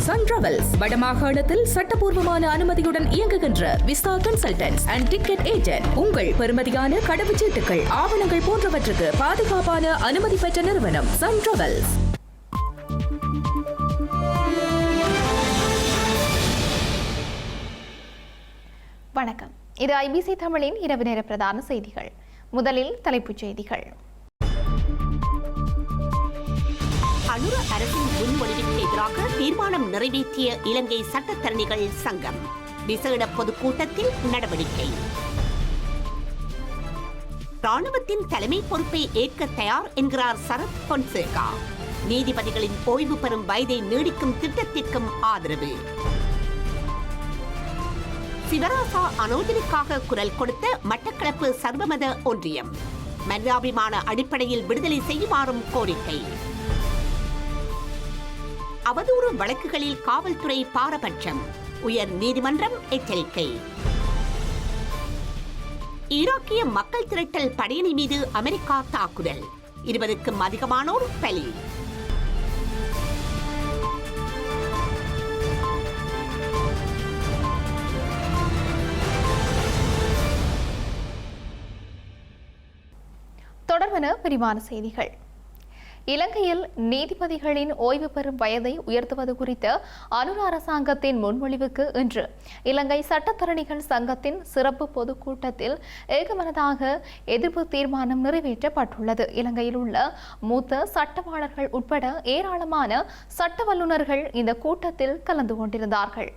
Sun travels வடமாகாணத்தில் சட்டபூர்வமான அனுமதியுடன் இயங்குகின்ற visa consultants and ticket agent. உங்கள் பெறுமதியான கடவுச்சீட்டுகள், ஆவணங்கள் போன்றவற்றுக்கு பாதுகாப்பான அனுமதி பெற்ற நிறுவனம் சன் டிராவல்ஸ். வணக்கம். இது ஐபிசி தமிழின் இரவு நேர பிரதான செய்திகள். முதலில் தலைப்புச் செய்திகள். அனுர அரசின் முன்மொழிவுக்கு எதிராக தீர்மானம் நிறைவேற்றிய இலங்கை சட்டத்தரணிகள் சங்கம். விசேட பொதுக்கூட்டத்தில் நடவடிக்கை. ராணுவத்தின் தலைமை பொறுப்பை ஏற்க தயார் என்கிறார் சரத் பொன்சேகா. நீதிபதிகளின் ஓய்வு பெறும் வயதை நீடிக்கும் திட்டத்திற்கும் ஆதரவு. சிவராசா அனோஜனுக்காக குரல் கொடுத்த மட்டக்களப்பு சர்வமத ஒன்றியம். மனிதாபிமான அடிப்படையில் விடுதலை செய்யுமாறும் கோரிக்கை. அவதூறு வழக்குகளில் காவல்துறை பாரபட்சம். உயர் நீதிமன்றம் எச்சரிக்கை. ஈராக்கிய மக்கள் திரட்டல் படையணி மீது அமெரிக்கா தாக்குதல். 20க்கும் அதிகமானோர் பலி. தொடர்பான விரிவான செய்திகள். இலங்கையில் நீதிபதிகளின் ஓய்வு பெறும் வயதை உயர்த்துவது குறித்த அனுர அரசாங்கத்தின் முன்மொழிவுக்கு இன்று இலங்கை சட்டத்தரணிகள் சங்கத்தின் சிறப்பு பொதுக்கூட்டத்தில் ஏகமனதாக எதிர்ப்பு தீர்மானம் நிறைவேற்றப்பட்டுள்ளது. இலங்கையில் உள்ள மூத்த சட்டவாளர்கள் உட்பட ஏராளமான சட்ட வல்லுநர்கள் இந்த கூட்டத்தில் கலந்து கொண்டிருந்தார்கள்.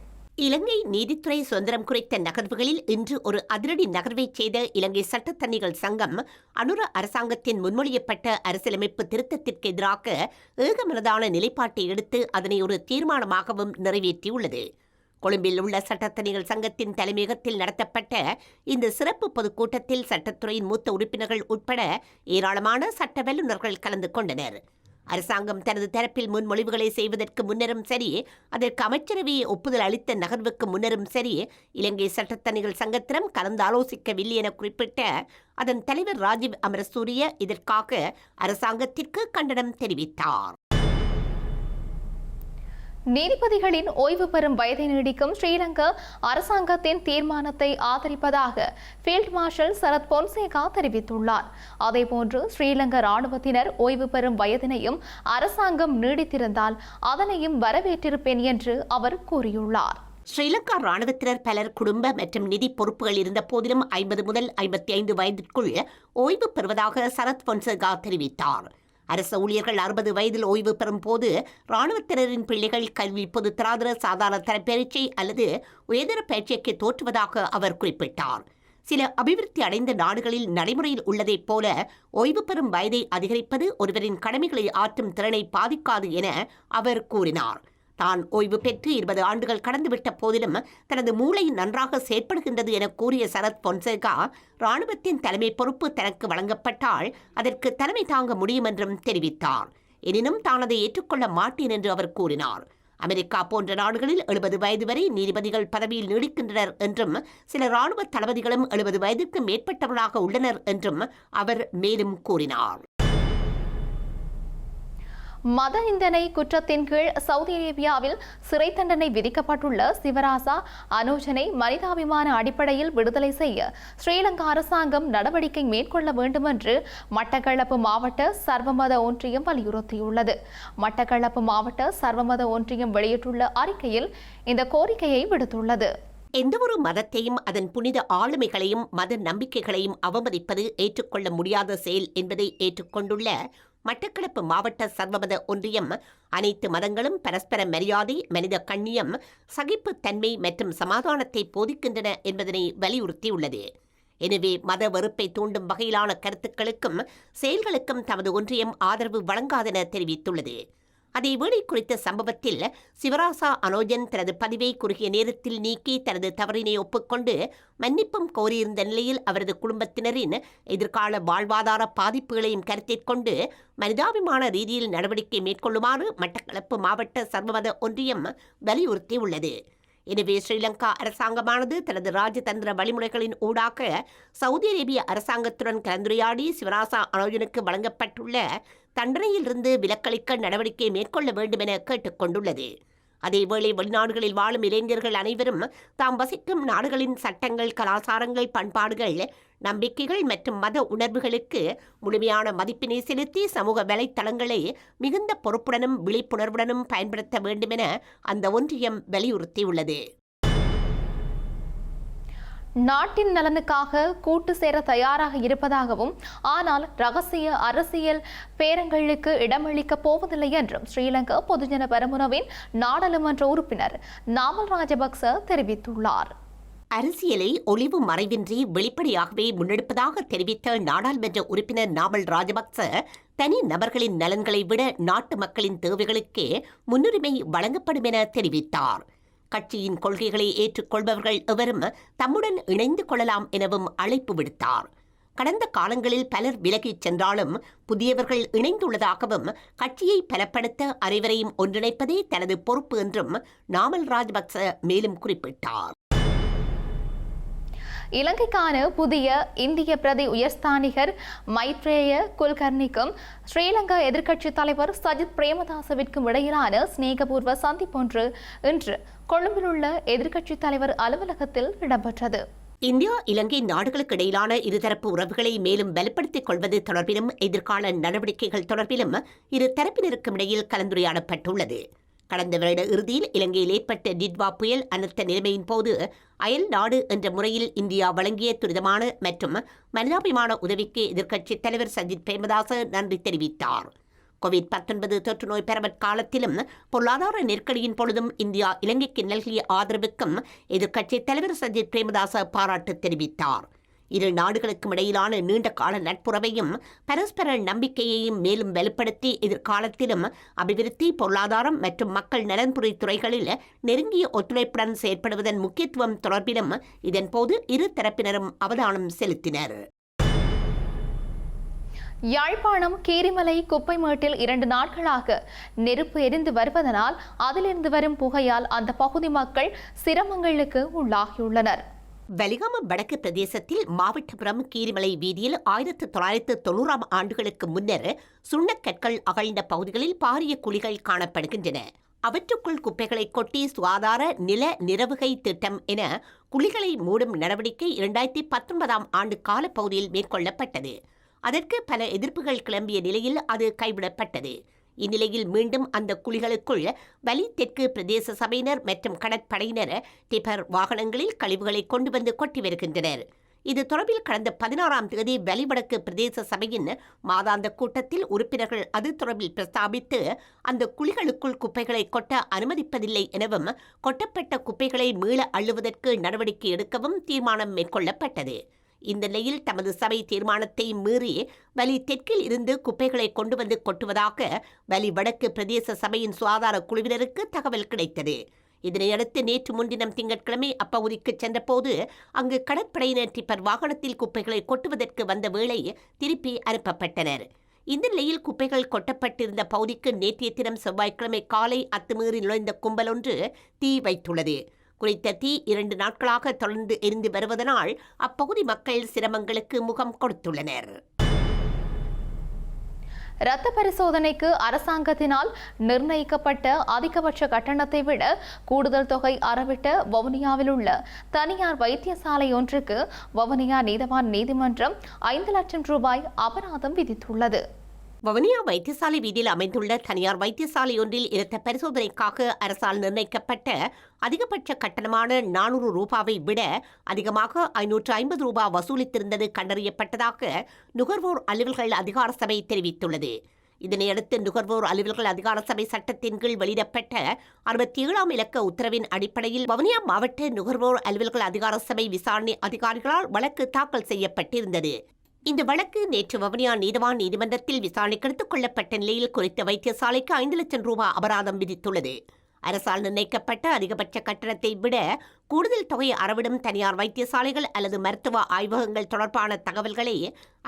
இலங்கை நீதித்துறை சுதந்திரம் குறித்த நகர்வுகளில் இன்று ஒரு அதிரடி நகர்வை செய்த இலங்கை சட்டத்தரணிகள் சங்கம் அனுர அரசாங்கத்தின் முன்மொழியப்பட்ட அரசியலமைப்பு திருத்தத்திற்கு எதிராக ஏகமனதான நிலைப்பாட்டை எடுத்து அதனை ஒரு தீர்மானமாகவும் நிறைவேற்றியுள்ளது. கொழும்பில் உள்ள சட்டத்தரணிகள் சங்கத்தின் தலைமையகத்தில் நடத்தப்பட்ட இந்த சிறப்பு பொதுக்கூட்டத்தில் சட்டத்துறையின் மூத்த உறுப்பினர்கள் உட்பட ஏராளமான சட்ட வல்லுநர்கள் கலந்து கொண்டனர். அரசாங்கம் தனது தரப்பில் முன்மொழிவுகளை செய்வதற்கு முன்னரும் சரி, அதற்கு அமைச்சரவையை ஒப்புதல் அளித்த நகர்வுக்கு முன்னரும் சரி, இலங்கை சட்டத்தரணிகள் சங்கத்திடம் கலந்தாலோசிக்கவில்லை என குறிப்பிட்ட அதன் தலைவர் ராஜீவ் அமரசூரிய இதற்காக அரசாங்கத்திற்கு கண்டனம் தெரிவித்தார். நீதிபதிகளின் ஓய்வு பெறும் வயதை நீடிக்கும் ஸ்ரீலங்கா அரசாங்கத்தின் தீர்மானத்தை ஆதரிப்பதாக ஃபீல்ட் மார்ஷல் சரத் பொன்சேகா தெரிவித்துள்ளார். அதேபோன்று ஸ்ரீலங்கா ராணுவத்தினர் ஓய்வு பெறும் வயதினையும் அரசாங்கம் நீடித்திருந்தால் அதனையும் வரவேற்றிருப்பேன் என்று அவர் கூறியுள்ளார். ஸ்ரீலங்கா ராணுவத்தினர் பலர் குடும்ப மற்றும் நிதி பொறுப்புகள் இருந்த போதிலும் 50 முதல் 55 வயதிற்குள் ஓய்வு பெறுவதாக சரத் பொன்சேகா தெரிவித்தார். அரசு ஊழியர்கள் 60 வயதில் ஓய்வு பெறும் போது இராணுவத்தினரின் பிள்ளைகள் கல்வி, பொதுத்தராதர, சாதாரண தர பரீட்சை அல்லது உயர்தர பரீட்சைக்கு தோற்றுவதாக அவர் குறிப்பிட்டார். சில அபிவிருத்தி அடைந்த நாடுகளில் நடைமுறையில் உள்ளதைப் போல ஓய்வு பெறும் வயதை அதிகரிப்பது ஒருவரின் கடமைகளை ஆற்றும் திறனை பாதிக்காது என அவர் கூறினார். தான் ஓய்வு பெற்று 20 ஆண்டுகள் கடந்துவிட்ட போதிலும் தனது மூளை நன்றாக செயற்படுகின்றது என கூறிய சரத் பொன்சேகா, இராணுவத்தின் தலைமை பொறுப்பு தனக்கு வழங்கப்பட்டால் அதற்கு தலைமை தாங்க முடியும் என்றும் தெரிவித்தார். எனினும் தான் அதை ஏற்றுக்கொள்ள மாட்டேன் என்று அவர் கூறினார். அமெரிக்கா போன்ற நாடுகளில் 70 வயது வரை நீதிபதிகள் பதவியில் நீடிக்கின்றனர் என்றும் சில இராணுவ தளபதிகளும் 70 வயதுக்கு மேற்பட்டவர்களாக உள்ளனர் என்றும் அவர் மேலும் கூறினார். மத நிந்தனை குற்றத்தின் கீழ் சவுதி அரேபியாவில் சிறை தண்டனை விதிக்கப்பட்டுள்ள சிவராசா அனோஜனை மனிதாபிமான அடிப்படையில் விடுதலை செய்ய ஸ்ரீலங்கா அரசாங்கம் நடவடிக்கை மேற்கொள்ள வேண்டும் என்று மட்டக்களப்பு மாவட்ட சர்வமத ஒன்றியம் வலியுறுத்தியுள்ளது. மட்டக்களப்பு மாவட்ட சர்வமத ஒன்றியம் வெளியிட்டுள்ள அறிக்கையில் இந்த கோரிக்கையை விடுத்துள்ளது. எந்தவொரு மதத்தையும் அதன் புனித ஆளுமைகளையும் மத நம்பிக்கைகளையும் அவமதிப்பது ஏற்றுக்கொள்ள முடியாத செயல் என்பதை ஏற்றுக்கொண்டுள்ள மட்டக்களப்பு மாவட்ட சர்வமத ஒன்றியம் அனைத்து மதங்களும் பரஸ்பர மரியாதை, மனித கண்ணியம், சகிப்புத்தன்மை மற்றும் சமாதானத்தை போதிக்கின்றன என்பதனை வலியுறுத்தியுள்ளது. எனவே மத வெறுப்பை தூண்டும் வகையிலான கருத்துக்களுக்கும் செயல்களுக்கும் தமது ஒன்றியம் ஆதரவு வழங்காதென தெரிவித்துள்ளது. அதேவேளை குறித்த சம்பவத்தில் சிவராசா அனோஜன் தனது பதிவை குறுகிய நேரத்தில் நீக்கி தனது தவறினை ஒப்புக்கொண்டு மன்னிப்பும் கோரியிருந்த நிலையில் அவரது குடும்பத்தினரின் எதிர்கால வாழ்வாதார பாதிப்புகளையும் கருத்தில் கொண்டு மனிதாபிமான ரீதியில் நடவடிக்கை மேற்கொள்ளுமாறு மட்டக்களப்பு மாவட்ட சர்வமத ஒன்றியம் வலியுறுத்தியுள்ளது. எனவே ஸ்ரீலங்கா அரசாங்கமானது தனது ராஜதந்திர வழிமுறைகளின் ஊடாக சவுதி அரேபிய அரசாங்கத்துடன் கலந்துரையாடி சிவராசா அனோஜனுக்கு வழங்கப்பட்டுள்ள தண்டனையிலிருந்து விலக்களிக்க நடவடிக்கை மேற்கொள்ள வேண்டும் என கேட்டுக் கொண்டுள்ளது. அதேவேளை வெளிநாடுகளில் வாழும் இளைஞர்கள் அனைவரும் தாம் வசிக்கும் நாடுகளின் சட்டங்கள், கலாச்சாரங்கள், பண்பாடுகள், நம்பிக்கைகள் மற்றும் மத உணர்வுகளுக்கு முழுமையான மதிப்பினை செலுத்தி சமூக வலைத்தளங்களை மிகுந்த பொறுப்புடனும் விழிப்புணர்வுடனும் பயன்படுத்த வேண்டுமென அந்த ஒன்றியம் வலியுறுத்தியுள்ளது. நாட்டின் நலனுக்காக கூட்டு சேர தயாராக இருப்பதாகவும் ஆனால் ரகசிய அரசியல் பேரங்களுக்கு இடமளிக்கப் போவதில்லை என்றும் ஸ்ரீலங்கா பொதுஜன பெரமுனவின் நாடாளுமன்ற உறுப்பினர் நாமல் ராஜபக்ச தெரிவித்துள்ளார். அரசியலை ஒளிவு மறைவின்றி வெளிப்படையாகவே முன்னெடுப்பதாக தெரிவித்த நாடாளுமன்ற உறுப்பினர் நாமல் ராஜபக்ச தனி நபர்களின் நலன்களை விட நாட்டு மக்களின் தேவைகளுக்கே முன்னுரிமை வழங்கப்படும் என தெரிவித்தார். கட்சியின் கொள்கைகளை ஏற்றுக்கொள்பவர்கள் எவரும் தம்முடன் இணைந்து கொள்ளலாம் எனவும் அழைப்பு விடுத்தார். கடந்த காலங்களில் பலர் விலகிச் சென்றாலும் புதியவர்கள் இணைந்துள்ளதாகவும் கட்சியை பலப்படுத்த அனைவரையும் ஒன்றிணைப்பதே தனது பொறுப்பு என்றும் நாமல் ராஜபக்ச மேலும் குறிப்பிட்டார். இலங்கைக்கான புதிய இந்திய பிரதி உயர்ஸ்தானிகர் மைத்ரேய குல்கர்னிக்கும் ஸ்ரீலங்கா எதிர்க்கட்சித் தலைவர் சஜித் பிரேமதாசவிற்கும் இடையிலான சிநேகபூர்வ சந்திப்பொன்று இன்று கொழும்பில் உள்ள எதிர்க்கட்சித் தலைவர் அலுவலகத்தில் இடம்பெற்றது. இந்தியா இலங்கை நாடுகளுக்கு இடையிலான இருதரப்பு உறவுகளை மேலும் வலுப்படுத்திக் கொள்வது தொடர்பிலும் எதிர்கால நடவடிக்கைகள் தொடர்பிலும் இரு தரப்பினருக்கும் இடையில் கலந்துரையாடப்பட்டுள்ளது. கடந்த வருட இறுதியில் இலங்கையில் ஏற்பட்ட டிட்வா புயல் அனர்த்த நிலைமையின் போது அயல் நாடு என்ற முறையில் இந்தியா வழங்கிய துரிதமான மற்றும் மனிதாபிமான உதவிக்கு எதிர்க்கட்சித் தலைவர் சஜித் பிரேமதாச நன்றி தெரிவித்தார். கோவிட்-19 தொற்று நோய் பரவல் காலத்திலும் பொருளாதார நெருக்கடியின் பொழுதும் இந்தியா இலங்கைக்கு நல்கிய ஆதரவுக்கும் எதிர்க்கட்சித் தலைவர் சஜித் பிரேமதாச பாராட்டு தெரிவித்தார். இரு நாடுகளுக்கும் இடையிலான நீண்ட கால நட்புறவையும் பரஸ்பர நம்பிக்கையையும் மேலும் வலுப்படுத்தி எதிர்காலத்திலும் அபிவிருத்தி, பொருளாதாரம் மற்றும் மக்கள் நலன்புரி துறைகளில் நெருங்கிய ஒத்துழைப்புடன் செயற்படுவதன் முக்கியத்துவம் தொடர்பிலும் இதன்போது இரு தரப்பினரும் அவதானம் செலுத்தினர். யாழ்ப்பாணம் கீரிமலை குப்பைமேட்டில் 2 நாட்களாக நெருப்பு எரிந்து வருவதனால் அதிலிருந்து வரும் புகையால் அந்த பகுதி மக்கள் சிரமங்களுக்கு உள்ளாகியுள்ளனர். வலிகாம வடக்கு பிரதேசத்தில் மாவட்டபுரம் கீரிமலை வீதியில் 1990ஆம் ஆண்டுகளுக்கு முன்னர் சுண்ணக்கற்கள் அகழ்ந்த பகுதிகளில் பாரிய குழிகள் காணப்படுகின்றன. அவற்றுக்குள் குப்பைகளை கொட்டி சுகாதார நில நிரவுகை திட்டம் என குழிகளை மூடும் நடவடிக்கை 2019ஆம் ஆண்டு காலப்பகுதியில் மேற்கொள்ளப்பட்டது. அதற்கு பல எதிர்ப்புகள் கிளம்பிய நிலையில் அது கைவிடப்பட்டது. இந்நிலையில் மீண்டும் அந்த குழிகளுக்குள் வலி தெற்கு பிரதேச சபையினர் மற்றும் கடற்படையினர் டிப்பர் வாகனங்களில் கழிவுகளை கொண்டு வந்து கொட்டி வருகின்றனர். இது தொடர்பில் கடந்த 16ஆம் தேதி வலிவடக்கு பிரதேச சபையின் மாதாந்த கூட்டத்தில் உறுப்பினர்கள் அது தொடர்பில் பிரஸ்தாபித்து அந்த குழிகளுக்குள் குப்பைகளை கொட்ட அனுமதிப்பதில்லை எனவும் கொட்டப்பட்ட குப்பைகளை மீள அள்ளுவதற்கு நடவடிக்கை எடுக்கவும் தீர்மானம் மேற்கொள்ளப்பட்டது. இந்த நிலையில் தமது சபை தீர்மானத்தை மீறி வலி தெற்கில் இருந்து குப்பைகளை கொண்டு வந்து கொட்டுவதாக வலி வடக்கு பிரதேச சபையின் சுகாதார குழுவினருக்கு தகவல் கிடைத்தது. இதனையடுத்து நேற்று முன்தினம் திங்கட்கிழமை அப்பகுதிக்கு சென்றபோது அங்கு கடற்படையினர் டிப்பர் வாகனத்தில் குப்பைகளை கொட்டுவதற்கு வந்த வேளை திருப்பி அனுப்பப்பட்டனர். இந்த நிலையில் குப்பைகள் கொட்டப்பட்டிருந்த பகுதிக்கு நேற்றைய தினம் செவ்வாய்க்கிழமை காலை அத்துமீறி நுழைந்த கும்பல் ஒன்று தீ வைத்துள்ளது. குறித்த தீ 2 நாட்களாக தொடர்ந்து எரிந்து வருவதனால் அப்பகுதி மக்கள் சிரமங்களுக்கு முகம் கொடுத்துள்ளனர். இரத்த பரிசோதனைக்கு அரசாங்கத்தினால் நிர்ணயிக்கப்பட்ட அதிகபட்ச கட்டணத்தை விட கூடுதல் தொகை அறவிட்ட வவுனியாவில் உள்ள தனியார் வைத்தியசாலை ஒன்றுக்கு வவுனியா நீதவான் நீதிமன்றம் 5 லட்சம் ரூபாய் அபராதம் விதித்துள்ளது. வவுனியா வைத்தியசாலை வீதியில் அமைந்துள்ள தனியார் வைத்தியசாலை ஒன்றில் இரத்த பரிசோதனைக்காக அரசால் நிர்ணயிக்கப்பட்ட அதிகபட்ச கட்டணமான 400 ரூபாவை விட அதிகமாக 550 ரூபாய் வசூலித்திருந்தது கண்டறியப்பட்டதாக நுகர்வோர் அலுவல்கள் அதிகார சபை தெரிவித்துள்ளது. இதனையடுத்து நுகர்வோர் அலுவல்கள் அதிகார சபை சட்டத்தின் கீழ் வெளியிடப்பட்ட 67ஆம் இலக்க உத்தரவின் அடிப்படையில் வவுனியா மாவட்ட நுகர்வோர் அலுவல்கள் அதிகார சபை விசாரணை அதிகாரிகளால் வழக்கு தாக்கல் செய்யப்பட்டிருந்தது. இந்த வழக்கு நேற்று வவுனியா நீதவான் நீதிமன்றத்தில் விசாரணைக்கு எடுத்துக் கொள்ளப்பட்ட நிலையில் குறித்த வைத்தியசாலைக்கு 5 லட்சம் ரூபாய் அபராதம் விதித்துள்ளது. அரசால் நிர்ணயிக்கப்பட்ட அதிகபட்ச கட்டணத்தை விட கூடுதல் தொகை அறவிடும் தனியார் வைத்தியசாலைகள் அல்லது மருத்துவ ஆய்வகங்கள் தொடர்பான தகவல்களை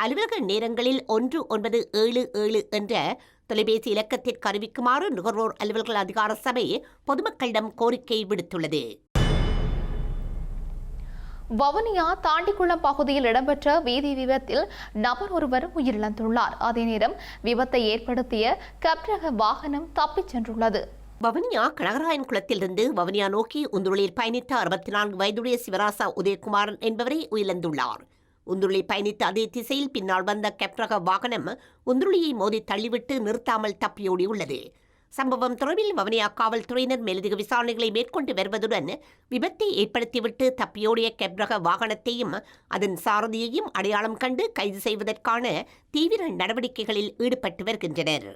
அலுவலக நேரங்களில் 1977 என்ற தொலைபேசி இலக்கத்திற்கு அறிவிக்குமாறு நுகர்வோர் அலுவல்கள் அதிகார சபை பொதுமக்களிடம் கோரிக்கை விடுத்துள்ளது. வவுனியா தாண்டிக்குளம் பகுதியில் இடம்பெற்ற வீதி விபத்தில் நபர் ஒருவர் உயிரிழந்துள்ளார். அதே நேரம் விபத்தை ஏற்படுத்திய கப்ரக வாகனம் தப்பிச் சென்றுள்ளது. வவுனியா கனகராயன் குளத்திலிருந்து வவுனியா நோக்கி உந்துருளில் பயணித்த 64 வயதுடைய சிவராசா உதயகுமாரன் என்பவரை உயிரிழந்துள்ளார். உந்துருளி பயணித்த அதே திசையில் பின்னால் வந்த கெப்ரக வாகனம் உந்துருளியை மோதி தள்ளிவிட்டு நிறுத்தாமல் தப்பியோடியுள்ளது. சம்பவம் தொடர்பில் வவுனியா காவல்துறையினர் மேலதிக விசாரணைகளை மேற்கொண்டு வருவதுடன் விபத்தை ஏற்படுத்திவிட்டு தப்பியோடிய கெப்ரக வாகனத்தையும் அதன் சாரதியையும் அடையாளம் கண்டு கைது செய்வதற்கான தீவிர நடவடிக்கைகளில் ஈடுபட்டு வருகின்றனர்.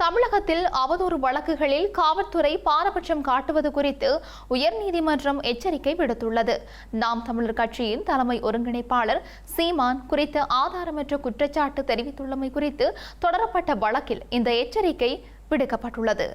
தமிழகத்தில் அவதூறு வழக்குகளில் காவல்துறை பாரபட்சம் காட்டுவது குறித்து உயர்நீதிமன்றம் எச்சரிக்கை விடுத்துள்ளது. நாம் தமிழர் கட்சியின் தலைமை ஒருங்கிணைப்பாளர் சீமான் குறித்த ஆதாரமற்ற குற்றச்சாட்டு தெரிவித்துள்ளமை குறித்து தொடரப்பட்ட வழக்கில் இந்த எச்சரிக்கை விடுக்கப்பட்டுள்ளது.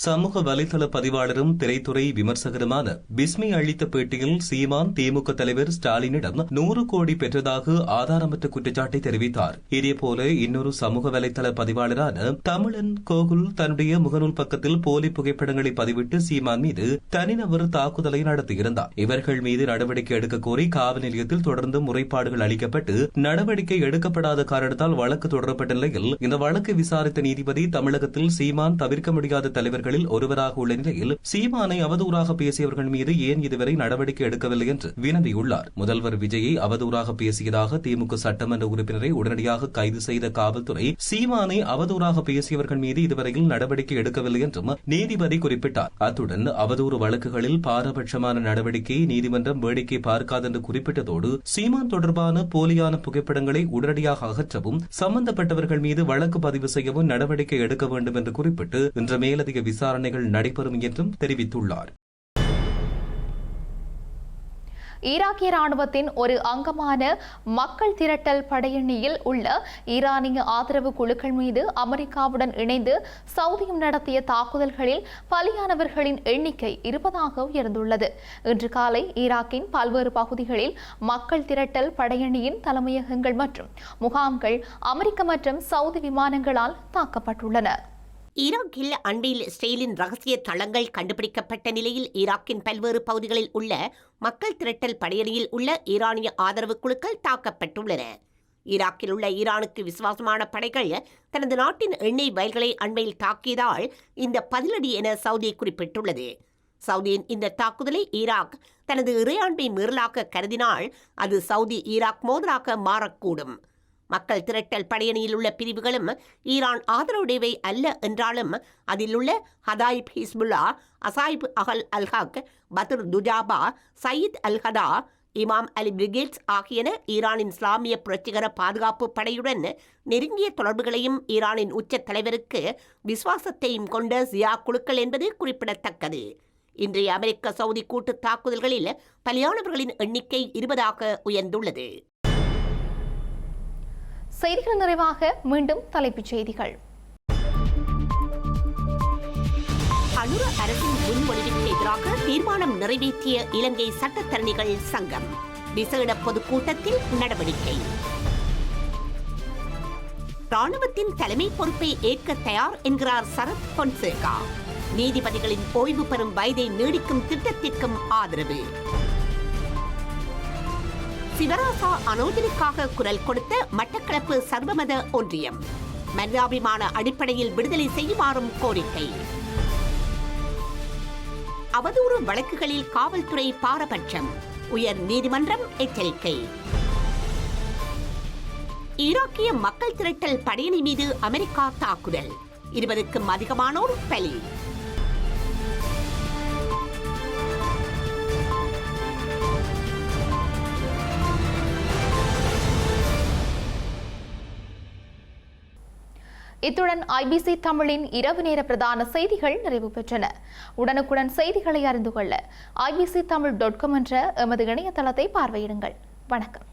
சமூக வலைதள பதிவாளரும் திரைத்துறை விமர்சகருமான பிஸ்மி அளித்த பேட்டியில் சீமான் திமுக தலைவர் ஸ்டாலினிடம் 100 கோடி பெற்றதாக ஆதாரமற்ற குற்றச்சாட்டை தெரிவித்தார். இதேபோல இன்னொரு சமூக வலைதள பதிவாளரான தமிழன் கோகுல் தன்னுடைய முகநூல் பக்கத்தில் போலி புகைப்படங்களை பதிவிட்டு சீமான் மீது தனிநபர் தாக்குதலை நடத்தியிருந்தார். இவர்கள் மீது நடவடிக்கை எடுக்க கோரி காவல் நிலையத்தில் தொடர்ந்து முறைப்பாடுகள் அளிக்கப்பட்டு நடவடிக்கை எடுக்கப்படாத காரணத்தால் வழக்கு தொடரப்பட்ட நிலையில் இந்த வழக்கை விசாரித்த நீதிபதி தமிழகத்தில் சீமான் தவிர்க்க முடியாத தலைவர்கள் ஒருவராக உள்ள நிலையில் சீமானை அவதூறாக பேசியவர்கள் மீது ஏன் இதுவரை நடவடிக்கை எடுக்கவில்லை என்று வினவியுள்ளார். முதல்வர் விஜயை அவதூறாக பேசியதாக திமுக சட்டமன்ற உறுப்பினரை உடனடியாக கைது செய்த காவல்துறை சீமானை அவதூறாக பேசியவர்கள் மீது இதுவரையில் நடவடிக்கை எடுக்கவில்லை என்றும் நீதிபதி குறிப்பிட்டார். அத்துடன் அவதூறு வழக்குகளில் பாரபட்சமான நடவடிக்கையை நீதிமன்றம் வேடிக்கை பார்க்காது என்று குறிப்பிட்டதோடு சீமான் தொடர்பான போலியான புகைப்படங்களை உடனடியாக அகற்றவும் சம்பந்தப்பட்டவர்கள் மீது வழக்கு பதிவு செய்யவும் நடவடிக்கை எடுக்க வேண்டும் என்று குறிப்பிட்டு இன்று மேலதிக விசாரணைகள் நடைபெறும் என்றும் தெரிவித்துள்ளார். ஈராக்கிய ராணுவத்தின் ஒரு அங்கமான மக்கள் திரட்டல் படையணியில் உள்ள ஈரானிய ஆதரவு குழுக்கள் மீது அமெரிக்காவுடன் இணைந்து சவுதியும் நடத்திய தாக்குதல்களில் பலியானவர்களின் எண்ணிக்கை 20ஆக உயர்ந்துள்ளது. இன்று காலை ஈராக்கின் பல்வேறு பகுதிகளில் மக்கள் திரட்டல் படையணியின் தலைமையகங்கள் மற்றும் முகாம்கள் அமெரிக்க மற்றும் சவுதி விமானங்களால் தாக்கப்பட்டுள்ளன. ஈராக்கில் அண்மையில் இஸ்ரேலின் ரகசிய தளங்கள் கண்டுபிடிக்கப்பட்ட நிலையில் ஈராக்கின் பல்வேறு பகுதிகளில் உள்ள மக்கள் திரட்டல் படையணியில் உள்ள ஈரானிய ஆதரவு குழுக்கள் தாக்கப்பட்டுள்ளன. ஈராக்கில் உள்ள ஈரானுக்கு விசுவாசமான படைகள் தனது நாட்டின் எண்ணெய் வயல்களை அண்மையில் தாக்கியதால் இந்த பதிலடி என சவுதி குறிப்பிட்டுள்ளது. சவுதியின் இந்த தாக்குதலை ஈராக் தனது இறையாண்மை மீறலாக கருதினால் அது சவுதி ஈராக் மோதலாக மாறக்கூடும். மக்கள் திரட்டல் படையணியில் உள்ள பிரிவுகளும் ஈரான் ஆதரவுடையவை அல்ல என்றாலும் அதில் உள்ள ஹதாயிப் ஹிஸ்புல்லா, அசாயிப் அகல் அல்ஹக், பத்ர் துஜாபா, சயீத் அல் ஹதா, இமாம் அலி பிரிகேட்ஸ் ஆகியன ஈரானின் இஸ்லாமிய புரட்சிகர பாதுகாப்பு படையுடன் நெருங்கிய தொடர்புகளையும் ஈரானின் உச்ச தலைவருக்கு விசுவாசத்தையும் கொண்ட ஜியா குழுக்கள் என்பது குறிப்பிடத்தக்கது. இன்றைய அமெரிக்க சவுதி கூட்டு தாக்குதல்களில் பலியானவர்களின் எண்ணிக்கை 20ஆக உயர்ந்துள்ளது. செய்திகள் நிறைவாக மீண்டும் தலைப்புச் செய்திகள். அனுர அரசின் முன்மொழிவுக்கு எதிராக தீர்மானம் நிறைவேற்றிய இலங்கை சட்டத்தரணிகள் சங்கம் விசேட பொதுக்கூட்டத்தில் நடவடிக்கை. ராணுவத்தின் தலைமை பொறுப்பை ஏற்க தயார் என்கிறார் சரத் பொன்சேகா. நீதிபதிகளின் ஓய்வு பெறும் வயதை நீடிக்கும் திட்டத்திற்கும் ஆதரவு. சிவராசா அனோஜனுக்காக குரல் கொடுத்த மட்டக்களப்பு சர்வமத ஒன்றியம் மனிதாபிமான அடிப்படையில் விடுதலை செய்யுமாறும் கோரிக்கை. அவதூறு வழக்குகளில் காவல்துறை பாரபட்சம் உயர் நீதிமன்றம் எச்சரிக்கை. ஈராக்கிய மக்கள் திரட்டல் படையணி மீது அமெரிக்கா தாக்குதல், 20க்கும் அதிகமானோர் பலி. இத்துடன் ஐபிசி தமிழின் இரவு நேர பிரதான செய்திகள் நிறைவு பெற்றன. உடனுக்குடன் செய்திகளை அறிந்து கொள்ள ibctamil.com என்ற எமது இணையதளத்தை பார்வையிடுங்கள். வணக்கம்.